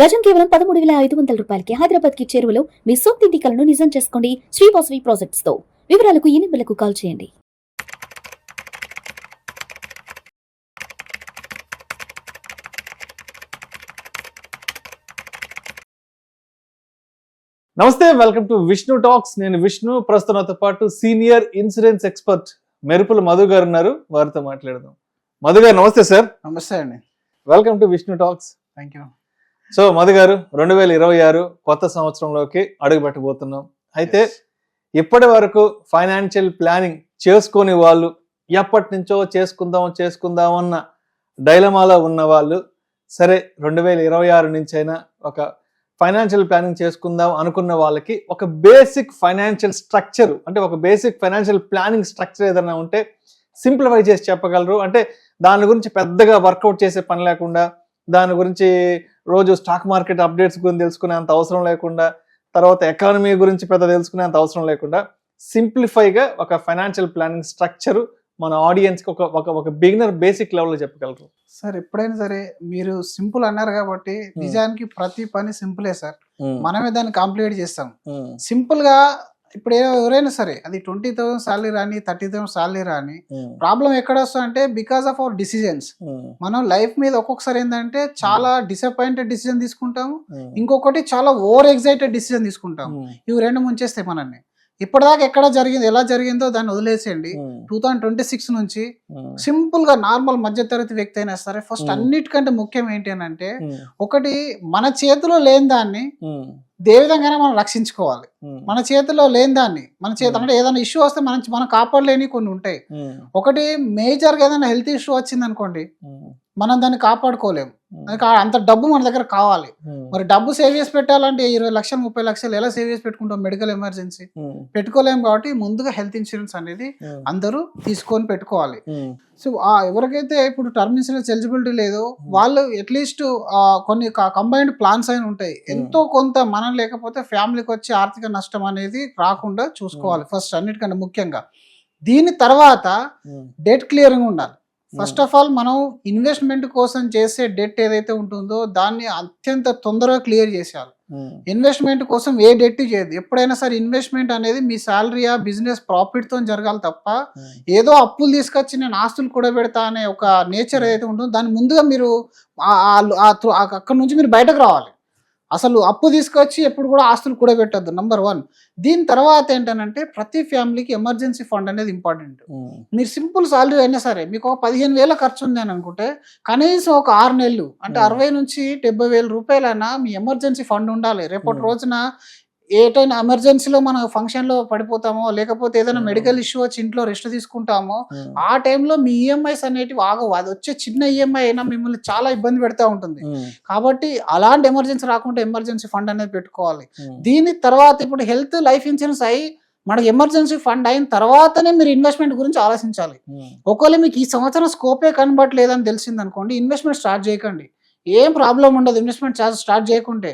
గజం కేవలం 13,500 రూపాయలకి హైదరాబాద్ కి చేరువలో మీ సొంతింటి కలను నిజం చేసుకోండి శ్రీ వాసవి ప్రాజెక్ట్స్ తో. వివరాలకు ఈ నెంబర్లకు కాల్ చేయండి. నమస్తే, వెల్కమ్ టు విష్ణు టాక్స్. నేను విష్ణు. ప్రస్తుతంతో పాటు సీనియర్ ఇన్సూరెన్స్ ఎక్స్పర్ట్ మెరుపుల మధు గారు ఉన్నారు. వారితో మాట్లాడదాం. మధు గారు నమస్తే సార్. నమస్తే అండి. Welcome to Vishnu talks. Thank you. So Madhu గారు, 2026 కొత్త సంవత్సరంలోకి అడుగు పెట్టబోతున్నాం. అయితే ఇప్పటి వరకు ఫైనాన్షియల్ ప్లానింగ్ చేసుకొని వాళ్ళు, ఎప్పటి నుంచో చేసుకుందాం అన్న డైలమాలో ఉన్న వాళ్ళు, సరే 2026 నుంచి అయినా ఒక ఫైనాన్షియల్ ప్లానింగ్ చేసుకుందాం అనుకున్న వాళ్ళకి ఒక బేసిక్ ఫైనాన్షియల్ స్ట్రక్చర్, అంటే ఒక బేసిక్ ఫైనాన్షియల్ ప్లానింగ్ స్ట్రక్చర్ ఏదైనా ఉంటే సింప్లిఫై చేసి చెప్పగలరు. అంటే దాని గురించి పెద్దగా వర్కౌట్ చేసే పని లేకుండా, దాని గురించి రోజు స్టాక్ మార్కెట్ అప్డేట్స్ గురించి తెలుసుకునేంత అవసరం లేకుండా, తర్వాత ఎకానమీ గురించి పెద్ద తెలుసుకునేంత అవసరం లేకుండా సింప్లిఫైగా ఒక ఫైనాన్షియల్ ప్లానింగ్ స్ట్రక్చర్ మన ఆడియన్స్కి ఒక బిగినర్ బేసిక్ లెవెల్లో చెప్పగలరు. సార్, ఎప్పుడైనా సరే మీరు సింపుల్ అన్నారు కాబట్టి నిజానికి ప్రతి పని సింపులే సార్. మనమే దాన్ని కాంప్లికేట్ చేస్తాం. సింపుల్ గా ఇప్పుడు ఎవరైనా సరే అది 20,000 శాలరీ రాని, 30,000 శాలరీ రాని, ప్రాబ్లం ఎక్కడ వస్తుంది అంటే బికాస్ ఆఫ్ అవర్ డిసిజన్స్. మనం లైఫ్ మీద ఒక్కొక్కసారి ఏంటంటే చాలా డిసప్పాయింటెడ్ డిసిజన్ తీసుకుంటాము, ఇంకొకటి చాలా ఓవర్ ఎగ్జైటెడ్ డిసిజన్ తీసుకుంటాము. ఇవి రెండు ముంచేస్తాయి మనల్ని. ఇప్పటిదాకా ఎక్కడ జరిగింది, ఎలా జరిగిందో దాన్ని వదిలేసేయండి. 2026 నుంచి సింపుల్ గా నార్మల్ మధ్యతరగతి వ్యక్తి అయినా సరే ఫస్ట్ అన్నిటికంటే ముఖ్యం ఏంటి అని అంటే, ఒకటి మన చేతిలో లేని దాన్ని ఏ విధంగానే మనం రక్షించుకోవాలి. మన చేతిలో లేని దాన్ని మన చేతి అంటే ఏదైనా ఇష్యూ వస్తే మనం కాపాడలేని కొన్ని ఉంటాయి. ఒకటి మేజర్ గా ఏదైనా హెల్త్ ఇష్యూ వచ్చింది అనుకోండి, మనం దాన్ని కాపాడుకోలేము. అంత డబ్బు మన దగ్గర కావాలి. మరి డబ్బు సేవ్ చేసి పెట్టాలంటే 20 లక్షలు 30 లక్షలు ఎలా సేవ్ చేసి పెట్టుకుంటాం? మెడికల్ ఎమర్జెన్సీ పెట్టుకోలేము. కాబట్టి ముందుగా హెల్త్ ఇన్సూరెన్స్ అనేది అందరూ తీసుకొని పెట్టుకోవాలి. సో ఎవరికైతే ఇప్పుడు టర్మ్ ఇన్సూరెన్స్ ఎలిజిబిలిటీ లేదో వాళ్ళు అట్లీస్ట్ కొన్ని కంబైన్డ్ ప్లాన్స్ అయిన ఉంటాయి. ఎంతో కొంత మనం లేకపోతే ఫ్యామిలీకి వచ్చే ఆర్థిక నష్టం అనేది రాకుండా చూసుకోవాలి ఫస్ట్ అన్నిటికంటే ముఖ్యంగా. దీని తర్వాత డెట్ క్లియరింగ్ ఉండాలి. ఫస్ట్ ఆఫ్ ఆల్ మనం ఇన్వెస్ట్మెంట్ కోసం చేసే డెట్ ఏదైతే ఉంటుందో దాన్ని అత్యంత తొందరగా క్లియర్ చేసేయాలి. ఇన్వెస్ట్మెంట్ కోసం ఏ డెట్ చేయదు. ఎప్పుడైనా సరే ఇన్వెస్ట్మెంట్ అనేది మీ శాలరీయా బిజినెస్ ప్రాఫిట్ తో జరగాలి తప్ప ఏదో అప్పులు తీసుకొచ్చి నేను ఆస్తులు కూడా పెడతా అనే ఒక నేచర్ ఏదైతే ఉంటుందో దాని ముందుగా మీరు అక్కడ నుంచి మీరు బయటకు రావాలి. అసలు అప్పు తీసుకొచ్చి ఎప్పుడు కూడా ఆస్తులు కూడా పెట్టద్దు, నంబర్ 1. దీని తర్వాత ఏంటంటే ప్రతి ఫ్యామిలీకి ఎమర్జెన్సీ ఫండ్ అనేది ఇంపార్టెంట్. మీరు సింపుల్ సాలరీ అయినా సరే మీకు ఒక 15,000 ఖర్చు ఉంది అని అనుకుంటే కనీసం ఒక 6 నెలలు అంటే 60,000 నుంచి 70,000 రూపాయలైనా మీ ఎమర్జెన్సీ ఫండ్ ఉండాలి. రేపటి రోజున ఏటైనా ఎమర్జెన్సీలో మనం ఫంక్షన్ లో పడిపోతామో, లేకపోతే ఏదైనా మెడికల్ ఇష్యూ వచ్చి ఇంట్లో రెస్ట్ తీసుకుంటామో, ఆ టైంలో మీ ఈఎంఐస్ అనేటివి ఆగవు. అది వచ్చే చిన్న ఈఎంఐ అయినా మిమ్మల్ని చాలా ఇబ్బంది పెడతా ఉంటుంది. కాబట్టి అలాంటి ఎమర్జెన్సీ రాకుండా ఎమర్జెన్సీ ఫండ్ అనేది పెట్టుకోవాలి. దీని తర్వాత ఇప్పుడు హెల్త్ లైఫ్ ఇన్సూరెన్స్ అయ్యి మనకి ఎమర్జెన్సీ ఫండ్ అయిన తర్వాతనే మీరు ఇన్వెస్ట్మెంట్ గురించి ఆలోచించాలి. ఒకవేళ మీకు ఈ సంవత్సరం స్కోపే కనబడలేదని తెలిసింది అనుకోండి, ఇన్వెస్ట్మెంట్ స్టార్ట్ చేయకండి. ఏం ప్రాబ్లం ఉండదు ఇన్వెస్ట్మెంట్ స్టార్ట్ చేయకుంటే.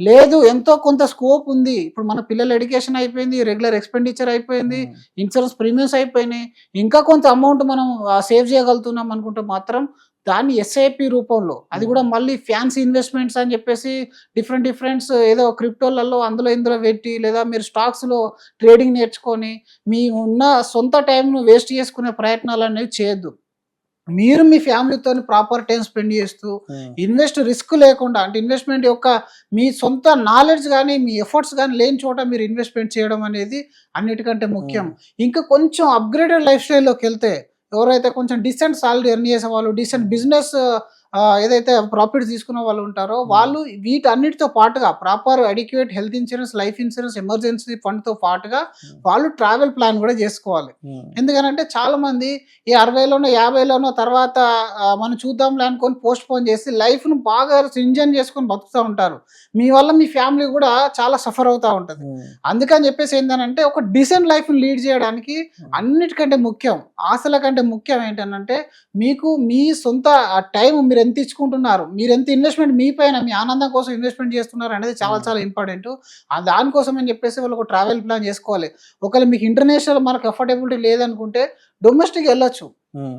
లేదు ఎంతో కొంత స్కోప్ ఉంది, ఇప్పుడు మన పిల్లల ఎడ్యుకేషన్ అయిపోయింది, రెగ్యులర్ ఎక్స్పెండిచర్ అయిపోయింది, ఇన్సూరెన్స్ ప్రీమియమ్స్ అయిపోయినాయి, ఇంకా కొంత అమౌంట్ మనం సేవ్ చేయగలుగుతున్నాం అనుకుంటే మాత్రం దాన్ని ఎస్ఐపి రూపంలో, అది కూడా మళ్ళీ ఫ్యాన్సీ ఇన్వెస్ట్మెంట్స్ అని చెప్పేసి డిఫరెంట్ ఏదో క్రిప్టోలలో అందులో ఇందులో పెట్టి, లేదా మీరు స్టాక్స్లో ట్రేడింగ్ నేర్చుకొని మీ ఉన్న సొంత టైంను వేస్ట్ చేసుకునే ప్రయత్నాలు అనేవి చేయొద్దు. మీరు మీ ఫ్యామిలీతో ప్రాపర్ టైం స్పెండ్ చేస్తూ ఇన్వెస్ట్ రిస్క్ లేకుండా, అంటే ఇన్వెస్ట్మెంట్ యొక్క మీ సొంత నాలెడ్జ్ కానీ మీ ఎఫర్ట్స్ కానీ లేని చోట మీరు ఇన్వెస్ట్మెంట్ చేయడం అనేది అన్నిటికంటే ముఖ్యం. ఇంకా కొంచెం అప్గ్రేడెడ్ లైఫ్ స్టైల్లోకి వెళ్తే ఎవరైతే కొంచెం డీసెంట్ సాలరీ ఎర్న్ చేసే వాళ్ళు, డీసెంట్ బిజినెస్ ఏదైతే ప్రాఫిట్స్ తీసుకున్న వాళ్ళు ఉంటారో వాళ్ళు వీటన్నిటితో పాటుగా proper adequate health insurance, life insurance, emergency ఫండ్తో పాటుగా వాళ్ళు ట్రావెల్ ప్లాన్ కూడా చేసుకోవాలి. ఎందుకనంటే చాలా మంది ఈ 60లోనో 50లోనో తర్వాత మనం చూద్దాంలే అనుకొని పోస్ట్ పోన్ చేసి లైఫ్ను బాగా ఇంజన్ చేసుకొని బతుకుతూ ఉంటారు. మీ వల్ల మీ ఫ్యామిలీ కూడా చాలా సఫర్ అవుతూ ఉంటుంది. అందుకని చెప్పేసి ఏంటంటే ఒక డీసెంట్ లైఫ్ని లీడ్ చేయడానికి అన్నిటికంటే ముఖ్యం, ఆశల కంటే ముఖ్యం ఏంటంటే మీకు మీ సొంత టైం మీరు ఎంత ఇచ్చుకుంటున్నారు, మీరు ఎంత ఇన్వెస్ట్మెంట్ మీ పైన మీ ఆనందం కోసం ఇన్వెస్ట్మెంట్ చేస్తున్నారు అనేది చాలా చాలా ఇంపార్టెంట్. దానికోసం అని చెప్పేసి వాళ్ళు ఒక ట్రావెల్ ప్లాన్ చేసుకోవాలి. ఒకవేళ మీకు ఇంటర్నేషనల్ మనకు అఫోర్డబిలిటీ లేదనుకుంటే డొమెస్టిక్ వెళ్ళొచ్చు.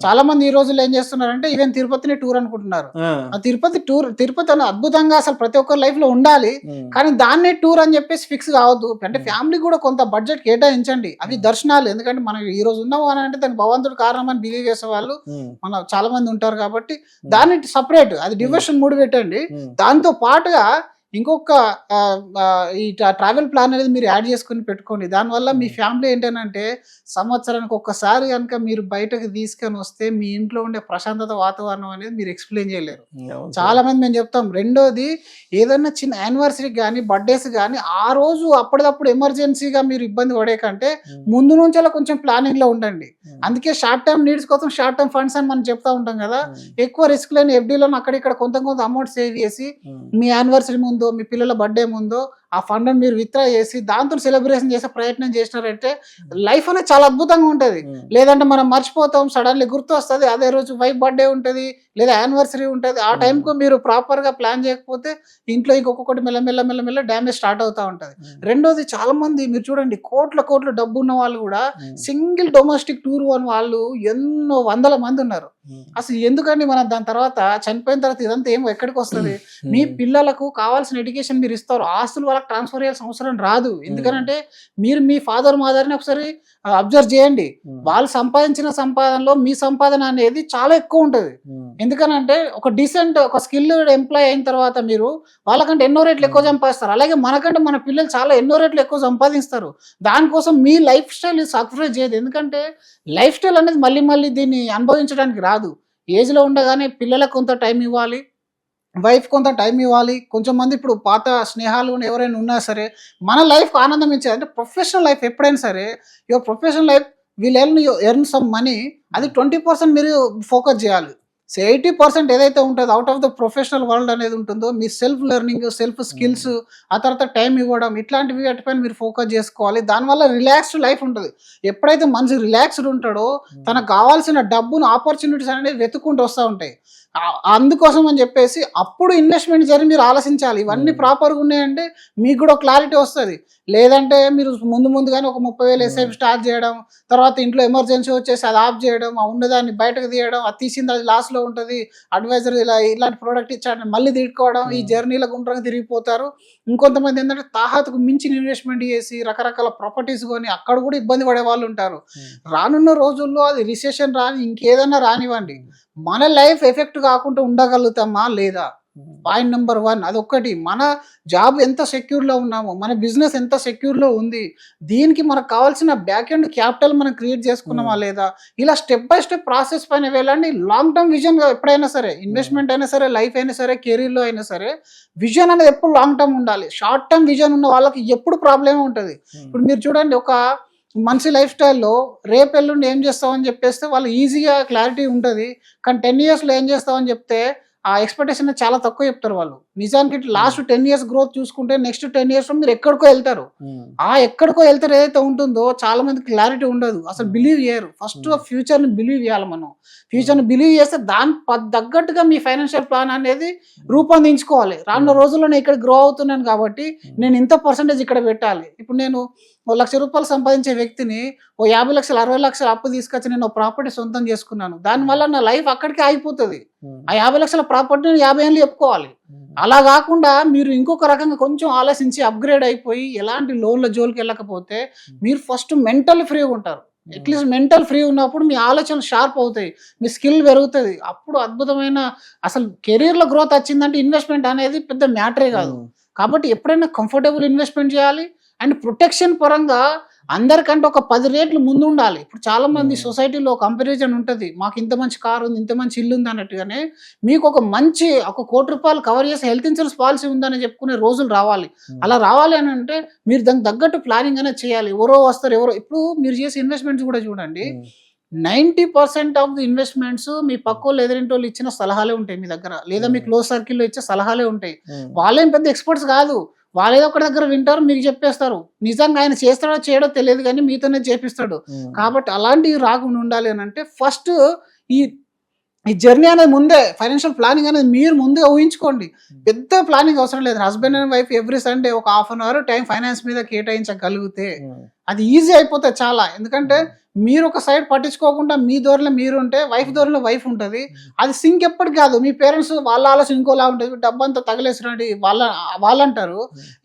చాలా మంది ఈ రోజుల్లో ఏం చేస్తున్నారంటే ఈవెన్ తిరుపతిని టూర్ అనుకుంటున్నారు. ఆ తిరుపతి అని అద్భుతంగా అసలు ప్రతి ఒక్కరి లైఫ్ లో ఉండాలి, కానీ దాన్నే టూర్ అని చెప్పేసి ఫిక్స్ కావద్దు. అంటే ఫ్యామిలీ కూడా కొంత బడ్జెట్ కేటాయించండి. అవి దర్శనాలు, ఎందుకంటే మనం ఈ రోజు ఉన్నాము అని అంటే దానికి భగవంతుడు కారణం అని బిలీవ్ చేసే వాళ్ళు మన చాలా మంది ఉంటారు. కాబట్టి దాన్ని సపరేట్ అది డివోషన్ మూడు పెట్టండి. దాంతో పాటుగా ఇంకొక ఈ ట్రావెల్ ప్లాన్ అనేది మీరు యాడ్ చేసుకుని పెట్టుకోండి. దానివల్ల మీ ఫ్యామిలీ ఏంటంటే సంవత్సరానికి ఒక్కసారి కనుక మీరు బయటకు తీసుకొని వస్తే మీ ఇంట్లో ఉండే ప్రశాంతత వాతావరణం అనేది మీరు ఎక్స్ప్లెయిన్ చేయలేరు. చాలా మంది మేము చెప్తాం. రెండోది, ఏదైనా చిన్న యానివర్సరీ కానీ బర్త్డేస్ కానీ ఆ రోజు అప్పటిదప్పుడు ఎమర్జెన్సీగా మీరు ఇబ్బంది పడే కంటే ముందు నుంచి అలా కొంచెం ప్లానింగ్ లో ఉండండి. అందుకే షార్ట్ టర్మ్ నీడ్స్ కోసం షార్ట్ టర్మ్ ఫండ్స్ అని మనం చెప్తా ఉంటాం కదా. ఎక్కువ రిస్క్ లేని ఎఫ్డీలో అక్కడిక్కడ కొంత అమౌంట్ సేవ్ చేసి మీ యానివర్సరీ ముందు మీ పిల్లల బర్త్డే ముందో ఆ ఫండ్ మీరు విత్డ్రా చేసి దాంతో సెలబ్రేషన్ చేసే ప్రయత్నం చేసినారంటే లైఫ్ అనేది చాలా అద్భుతంగా ఉంటది. లేదంటే మనం మర్చిపోతాం, సడన్లీ గుర్తు వస్తుంది, అదే రోజు వైఫ్ బర్త్డే ఉంటది లేదా యానివర్సరీ ఉంటది. ఆ టైంకు మీరు ప్రాపర్ గా ప్లాన్ చేయకపోతే ఇంట్లో ఇంకొకటి మెల్లమెల్ల డ్యామేజ్ స్టార్ట్ అవుతా ఉంటది. రెండోది, చాలా మంది మీరు చూడండి కోట్ల డబ్బు ఉన్న వాళ్ళు కూడా సింగిల్ డొమెస్టిక్ టూర్ అని వాళ్ళు ఎన్నో వందల మంది ఉన్నారు. అసలు ఎందుకండి మనం దాని తర్వాత చనిపోయిన తర్వాత ఇదంతా ఏమో ఎక్కడికి వస్తుంది? మీ పిల్లలకు కావాల్సిన ఎడ్యుకేషన్ మీరు ఇస్తారు, ఆస్తులు వాళ్ళకి ట్రాన్స్ఫర్ చేయాల్సిన అవసరం రాదు. ఎందుకంటే మీరు మీ ఫాదర్ మదర్ని ఒకసారి అబ్జర్వ్ చేయండి. వాళ్ళు సంపాదించిన సంపాదనలో మీ సంపాదన అనేది చాలా ఎక్కువ ఉంటుంది. ఎందుకనంటే ఒక డీసెంట్ ఒక స్కిల్డ్ ఎంప్లాయ్ అయిన తర్వాత మీరు వాళ్ళకంటే ఎన్నో రేట్లు ఎక్కువ సంపాదిస్తారు. అలాగే మనకంటే మన పిల్లలు చాలా ఎన్నో రేట్లు ఎక్కువ సంపాదిస్తారు. దానికోసం మీ లైఫ్ స్టైల్ సాక్రిఫైస్ చేయదు. ఎందుకంటే లైఫ్ స్టైల్ అనేది మళ్ళీ దీన్ని అనుభవించడానికి రాదు. ఏజ్లో ఉండగానే పిల్లలకు కొంత టైం ఇవ్వాలి, వైఫ్ కొంత టైం ఇవ్వాలి. కొంచెం మంది ఇప్పుడు పాత స్నేహాలు ఎవరైనా ఉన్నా సరే మన లైఫ్ ఆనందం ఇచ్చేది. అంటే ప్రొఫెషనల్ లైఫ్ ఎప్పుడైనా సరే your professional life will earn some money, అది 20% మీరు ఫోకస్ చేయాలి. 80% ఏదైతే ఉంటుందో out of the professional world అనేది ఉంటుందో మీ సెల్ఫ్ లెర్నింగ్, సెల్ఫ్ స్కిల్స్, ఆ తర్వాత టైం ఇవ్వడం, ఇట్లాంటివి వాటిపైన మీరు ఫోకస్ చేసుకోవాలి. దానివల్ల రిలాక్స్డ్ లైఫ్ ఉంటుంది. ఎప్పుడైతే మనిషి రిలాక్స్డ్ ఉంటాడో తనకు కావాల్సిన డబ్బును, ఆపర్చునిటీస్ అనేది వెతుక్కుంటూ వస్తూ ఉంటాయి. అందుకోసం అని చెప్పేసి అప్పుడు ఇన్వెస్ట్మెంట్ జరిగి మీరు ఆలోచించాలి. ఇవన్నీ ప్రాపర్గా ఉన్నాయంటే మీకు కూడా క్లారిటీ వస్తుంది. లేదంటే మీరు ముందుగానే ఒక 30,000 ఎస్ఐపి స్టార్ట్ చేయడం, తర్వాత ఇంట్లో ఎమర్జెన్సీ వచ్చేసి అది ఆఫ్ చేయడం, ఆ ఉన్నదాన్ని బయటకు తీయడం, అది తీసింది అది లాస్లో ఉంటుంది, అడ్వైజర్ ఇలాంటి ప్రోడక్ట్ ఇచ్చాడని మళ్ళీ తిట్టుకోవడం, ఈ జర్నీలో గుండ్రంగా తిరిగిపోతారు. ఇంకొంతమంది ఏంటంటే తాహతకు మించిన ఇన్వెస్ట్మెంట్ చేసి రకరకాల ప్రాపర్టీస్ కొని అక్కడ కూడా ఇబ్బంది పడే వాళ్ళు ఉంటారు. రానున్న రోజుల్లో అది రిసెషన్ రాని ఇంకేదన్నా రానివ్వండి, మన లైఫ్ ఎఫెక్ట్ కాకుండా ఉండగలుగుతామా లేదా? పాయింట్ నెంబర్ 1 అదొక్కటి. మన జాబ్ ఎంత సెక్యూర్లో ఉన్నామో, మన బిజినెస్ ఎంత సెక్యూర్లో ఉంది, దీనికి మనకు కావాల్సిన బ్యాక్ ఎండ్ క్యాపిటల్ మనం క్రియేట్ చేసుకున్నామా లేదా? ఇలా స్టెప్ బై స్టెప్ ప్రాసెస్ పైన వెళ్ళండి. లాంగ్ టర్మ్ విజన్ ఎప్పుడైనా సరే, ఇన్వెస్ట్మెంట్ అయినా సరే, లైఫ్ అయినా సరే, కెరీర్లో అయినా సరే, విజన్ అనేది ఎప్పుడు లాంగ్ టర్మ్ ఉండాలి. షార్ట్ టర్మ్ విజన్ ఉన్న వాళ్ళకి ఎప్పుడు ప్రాబ్లమే ఉంటుంది. ఇప్పుడు మీరు చూడండి, ఒక మంచి లైఫ్ స్టైల్లో రేపు ఎల్లుండి ఏం చేస్తామని చెప్పేస్తే వాళ్ళు ఈజీగా క్లారిటీ ఉంటుంది. కానీ 10 yearsలో ఏం చేస్తామని చెప్తే ఆ ఎక్స్పెక్టేషన్ చాలా తక్కువ చెప్తారు వాళ్ళు. నిజానికి లాస్ట్ 10 years గ్రోత్ చూసుకుంటే నెక్స్ట్ 10 yearsలో మీరు ఎక్కడికో వెళ్తారు. ఆ ఎక్కడికో వెళ్తారు ఏదైతే ఉంటుందో చాలా మంది క్లారిటీ ఉండదు, అసలు బిలీవ్ చేయరు. ఫస్ట్ ఫ్యూచర్ని బిలీవ్ చేయాలి. మనం ఫ్యూచర్ని బిలీవ్ చేస్తే దాని తగ్గట్టుగా మీ ఫైనాన్షియల్ ప్లాన్ అనేది రూపొందించుకోవాలి. రానున్న రోజుల్లో నేను ఇక్కడ గ్రో అవుతున్నాను కాబట్టి నేను ఇంత పర్సెంటేజ్ ఇక్కడ పెట్టాలి. ఇప్పుడు నేను ₹1,00,000 సంపాదించే వ్యక్తిని 50 లక్షలు 60 లక్షలు అప్పు తీసుకొచ్చి నేను ప్రాపర్టీ సొంతం చేసుకున్నాను. దానివల్ల నా లైఫ్ అక్కడికి ఆగిపోతుంది. ఆ 50 లక్షల ప్రాపర్టీని 50 ఏళ్ళు చెప్పుకోవాలి. అలా కాకుండా మీరు ఇంకొక రకంగా కొంచెం ఆలోచించి అప్గ్రేడ్ అయిపోయి ఎలాంటి లోన్ల జోలికి వెళ్ళకపోతే మీరు ఫస్ట్ మెంటల్ ఫ్రీగా ఉంటారు. అట్లీస్ట్ మెంటల్ ఫ్రీ ఉన్నప్పుడు మీ ఆలోచనలు షార్ప్ అవుతాయి, మీ స్కిల్ పెరుగుతుంది. అప్పుడు అద్భుతమైన అసలు కెరీర్లో గ్రోత్ వచ్చిందంటే ఇన్వెస్ట్మెంట్ అనేది పెద్ద మ్యాటరే కాదు. కాబట్టి ఎప్పుడైనా కంఫర్టబుల్ ఇన్వెస్ట్మెంట్ చేయాలి. అండ్ ప్రొటెక్షన్ పరంగా అందరికంటే ఒక 10 రేట్లు ముందు ఉండాలి. ఇప్పుడు చాలా మంది సొసైటీలో కంపారిజన్ ఉంటుంది, మాకు ఇంత మంచి కారు ఉంది, ఇంత మంచి ఇల్లు ఉంది అన్నట్టుగానే మీకు ఒక ₹1,00,00,000 కవర్ చేసే హెల్త్ ఇన్సూరెన్స్ పాలసీ ఉందని చెప్పుకునే రోజులు రావాలి. అలా రావాలి అని అంటే మీరు దానికి తగ్గట్టు ప్లానింగ్ అనేది చేయాలి. ఎవరో వస్తారు, ఇప్పుడు మీరు చేసే ఇన్వెస్ట్మెంట్స్ కూడా చూడండి, 90% ఆఫ్ ది ఇన్వెస్ట్మెంట్స్ మీ పక్కోళ్ళు ఎదురింటోళ్ళు ఇచ్చిన సలహాలే ఉంటాయి మీ దగ్గర, లేదా మీ క్లోజ్ సర్కిల్లో ఇచ్చే సలహాలే ఉంటాయి. వాళ్ళేం పెద్ద ఎక్స్పర్ట్స్ కాదు, వాళ్ళు ఏదో ఒకటి దగ్గర వింటారు, మీకు చెప్పేస్తారు. నిజంగా ఆయన చేస్తాడో చేయడో తెలియదు కానీ మీతోనే చేపిస్తాడు. కాబట్టి అలాంటివి రాకుండా ఉండాలి అని అంటే ఫస్ట్ ఈ జర్నీ అనేది ముందే ఫైనాన్షియల్ ప్లానింగ్ అనేది మీరు ముందుగా ఊహించుకోండి. పెద్ద ప్లానింగ్ అవసరం లేదు. Husband and wife every Sunday ఒక ½ an hour టైం ఫైనాన్స్ మీద కేటాయించగలిగితే అది ఈజీ అయిపోతుంది చాలా. ఎందుకంటే మీరు ఒక సైడ్ పట్టించుకోకుండా మీ ధోరణిలో మీరు ఉంటే వైఫ్ ధోరణిలో వైఫ్ ఉంటుంది. అది సింక్ ఎప్పటికి కాదు. మీ పేరెంట్స్ వాళ్ళ ఆలోచన ఇంకోలా ఉంటుంది. డబ్బంతా తగలేసినట్టు వాళ్ళంటారు,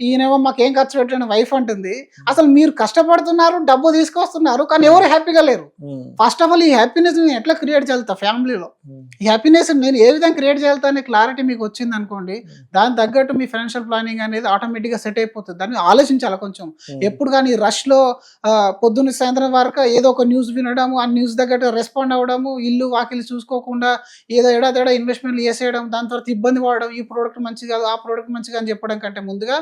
ఈయనేమో మాకేం ఖర్చు పెట్టిన వైఫ్ అంటుంది. అసలు మీరు కష్టపడుతున్నారు, డబ్బు తీసుకొస్తున్నారు, కానీ ఎవరు హ్యాపీగా లేరు. ఫస్ట్ ఆఫ్ ఆల్ ఈ హ్యాపీనెస్ నేను ఎట్లా క్రియేట్ చేస్తా ఫ్యామిలీలో, ఈ హ్యాపీనెస్ నేను ఏ విధంగా క్రియేట్ చేస్తా అనే క్లారిటీ మీకు వచ్చింది అనుకోండి, దాని తగ్గట్టు మీ ఫైనాన్షియల్ ప్లానింగ్ అనేది ఆటోమేటిక్గా సెట్ అయిపోతుంది. దాన్ని ఆలోచించాలి కొంచెం. ఎప్పుడు కానీ రష్లో పొద్దున్న సాయంత్రం వరకు ఏదో ఒక న్యూస్ వినడము, ఆ న్యూస్ తగ్గట్టు రెస్పాండ్ అవ్వడము, ఇల్లు వాకిలు చూసుకోకుండా ఏదో ఎడాతేడా ఇన్వెస్ట్మెంట్లు చేసేయడం, దాని తర్వాత ఇబ్బంది పడడం, ఈ ప్రోడక్ట్ మంచి కాదు ఆ ప్రోడక్ట్ మంచిగా అని చెప్పడం కంటే ముందుగా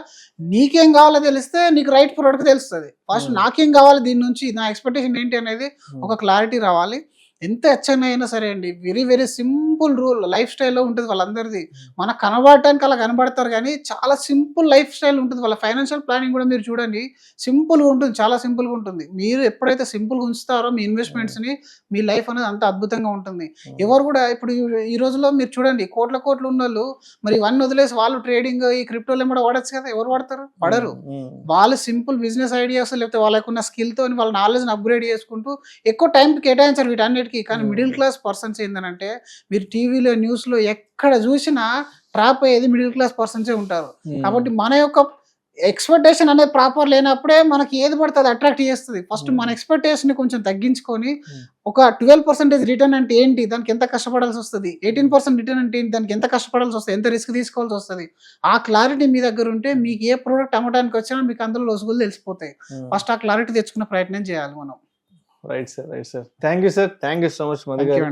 నీకేం కావాలో తెలిస్తే నీకు రైట్ ప్రోడక్ట్ తెలుస్తుంది. ఫస్ట్ నాకేం కావాలి, దీని నుంచి నా ఎక్స్పెక్టేషన్ ఏంటి అనేది ఒక క్లారిటీ రావాలి. ఎంత హెచ్చన అయినా సరే అండి, very very simple rule life స్టైల్లో ఉంటుంది వాళ్ళందరిది. మనకు కనబడటానికి అలా కనబడతారు కానీ చాలా సింపుల్ లైఫ్ స్టైల్ ఉంటుంది వాళ్ళ. ఫైనాన్షియల్ ప్లానింగ్ కూడా మీరు చూడండి, సింపుల్గా ఉంటుంది, చాలా సింపుల్గా ఉంటుంది. మీరు ఎప్పుడైతే సింపుల్గా ఉంచుతారో మీ ఇన్వెస్ట్మెంట్స్ని, మీ లైఫ్ అనేది అంత అద్భుతంగా ఉంటుంది. ఎవరు కూడా ఇప్పుడు ఈ రోజుల్లో మీరు చూడండి, కోట్లు ఉన్న వాళ్ళు మరి ఇవన్నీ వదిలేసి వాళ్ళు ట్రేడింగ్ ఈ క్రిప్టోలు కూడా వాడచ్చు కదా. ఎవరు వాడతారు? పడరు. వాళ్ళు సింపుల్ బిజినెస్ ఐడియాస్ లేకపోతే వాళ్ళకున్న స్కిల్తో వాళ్ళ నాలెడ్జ్ని అప్గ్రేడ్ చేసుకుంటూ ఎక్కువ టైం కేటాయించారు వీటన్నిటికీ. కానీ మిడిల్ క్లాస్ పర్సన్స్ ఏంటంటే, మీరు టీవీలో న్యూస్లో ఎక్కడ చూసినా ట్రాప్ అయ్యేది మిడిల్ క్లాస్ పర్సన్సే ఉంటారు. కాబట్టి మన యొక్క ఎక్స్పెక్టేషన్ అనేది ప్రాపర్ లేనప్పుడే మనకి ఏది పడుతుంది అట్రాక్ట్ చేస్తుంది. ఫస్ట్ మన ఎక్స్పెక్టేషన్ కొంచెం తగ్గించుకొని ఒక 12% రిటర్న్ అంటే ఏంటి, దానికి ఎంత కష్టపడాల్సి వస్తుంది, 18% రిటర్న్ అంటే ఏంటి, దానికి ఎంత కష్టపడాల్సి వస్తుంది, ఎంత రిస్క్ తీసుకోవాల్సి వస్తుంది, ఆ క్లారిటీ మీ దగ్గర ఉంటే మీకు ఏ ప్రోడక్ట్ అమ్మడానికి వచ్చినా మీకు అందులో లొసుగులు తెలిసిపోతాయి. ఫస్ట్ ఆ క్లారిటీ తెచ్చుకునే ప్రయత్నం చేయాలి మనం. Right sir, right sir. Thank you sir, thank you so much Madhu గారు.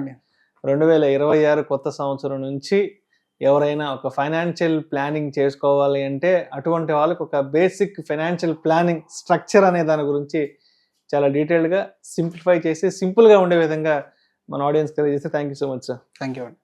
2026 కొత్త సంవత్సరం నుంచి ఎవరైనా ఒక ఫైనాన్షియల్ ప్లానింగ్ చేసుకోవాలి అంటే అటువంటి వాళ్ళకి ఒక బేసిక్ ఫైనాన్షియల్ ప్లానింగ్ స్ట్రక్చర్ అనే దాని గురించి చాలా డీటెయిల్డ్గా సింప్లిఫై చేసి సింపుల్గా ఉండే విధంగా మన ఆడియన్స్ తెలియజేస్తే thank you so much sir. Thank you అండి.